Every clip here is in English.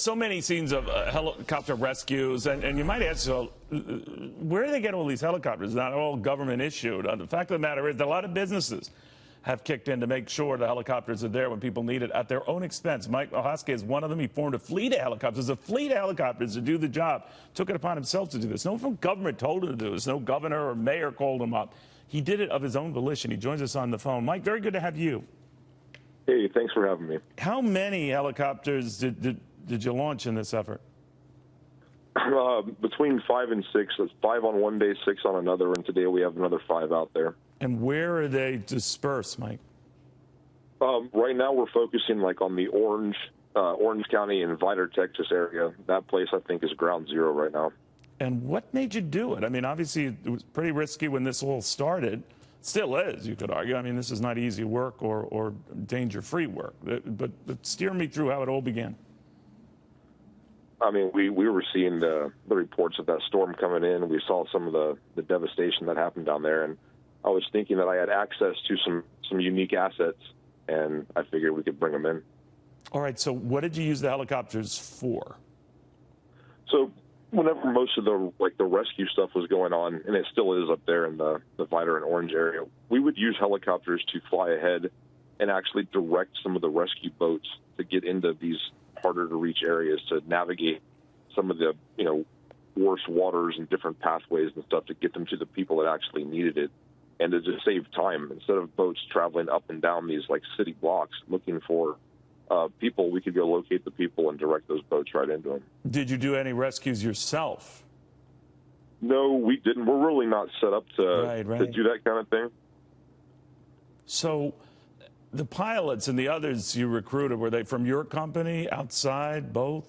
So many scenes of helicopter rescues, and you might ask, so, where do they get all these helicopters? Not all government issued. The fact of the matter is that a lot of businesses have kicked in to make sure the helicopters are there when people need it at their own expense. Mike Mahoske is one of them. He formed a fleet of helicopters, to do the job. Took it upon himself to do this. No one from government told him to do this. No governor or mayor called him up. He did it of his own volition. He joins us on the phone. Mike, very good to have you. Hey, thanks for having me. How many helicopters did you launch in this effort? Between 5 and 6. It's 5 on one day, 6 on another, and today we have another 5 out there. And where are they dispersed, Mike? Right now we're focusing on the Orange County and Vidor, Texas area. That place, I think, is ground zero right now. And what made you do it? I mean, obviously, it was pretty risky when this all started. Still is, you could argue. I mean, this is not easy work or danger-free work. But steer me through how it all began. I mean, we were seeing the reports of that storm coming in. We saw some of the devastation that happened down there. And I was thinking that I had access to some unique assets, and I figured we could bring them in. All right, so what did you use the helicopters for? So whenever most of the rescue stuff was going on, and it still is up there in the Vidor and Orange area, we would use helicopters to fly ahead and actually direct some of the rescue boats to get into these harder to reach areas, to navigate some of the worse waters and different pathways and stuff to get them to the people that actually needed it, and to just save time. Instead of boats traveling up and down these city blocks looking for people, we could go locate the people and direct those boats right into them. Did you do any rescues yourself? No, we didn't. We're really not set up to do that kind of thing. So the pilots and the others you recruited, were they from your company, outside, both?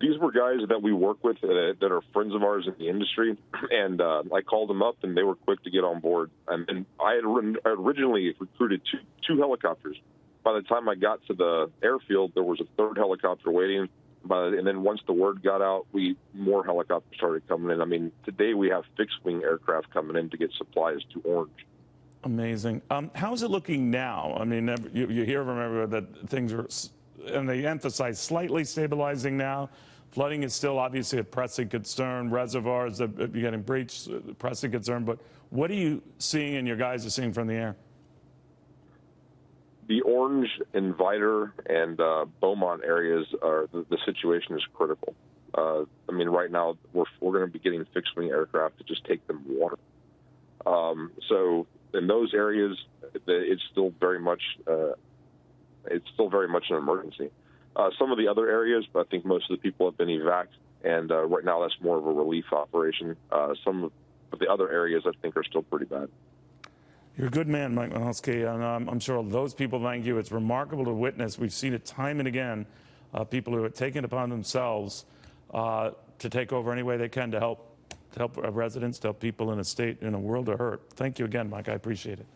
These were guys that we work with that are friends of ours in the industry, and I called them up, and they were quick to get on board. And I had originally recruited two helicopters. By the time I got to the airfield, there was a third helicopter waiting. And then once the word got out, more helicopters started coming in. I mean, today we have fixed-wing aircraft coming in to get supplies to Orange. Amazing. How is it looking now? I mean, you hear from everyone that things are, and they emphasize slightly stabilizing now. Flooding is still obviously a pressing concern. Reservoirs are getting breached, pressing concern. But what are you seeing and your guys are seeing from the air? The Orange and Vidor and Beaumont areas the situation is critical. I mean, right now we're going to be getting fixed-wing aircraft to just take them water. So in those areas, it's still very much an emergency. Some of the other areas, I think most of the people have been evac, and right now that's more of a relief operation. Some of the other areas, I think, are still pretty bad. You're a good man, Mike Mahoske, and I'm sure those people thank you. It's remarkable to witness. We've seen it time and again, people who have taken it upon themselves to take over any way they can to help residents, to help people in a state, in a world of hurt. Thank you again, Mike. I appreciate it.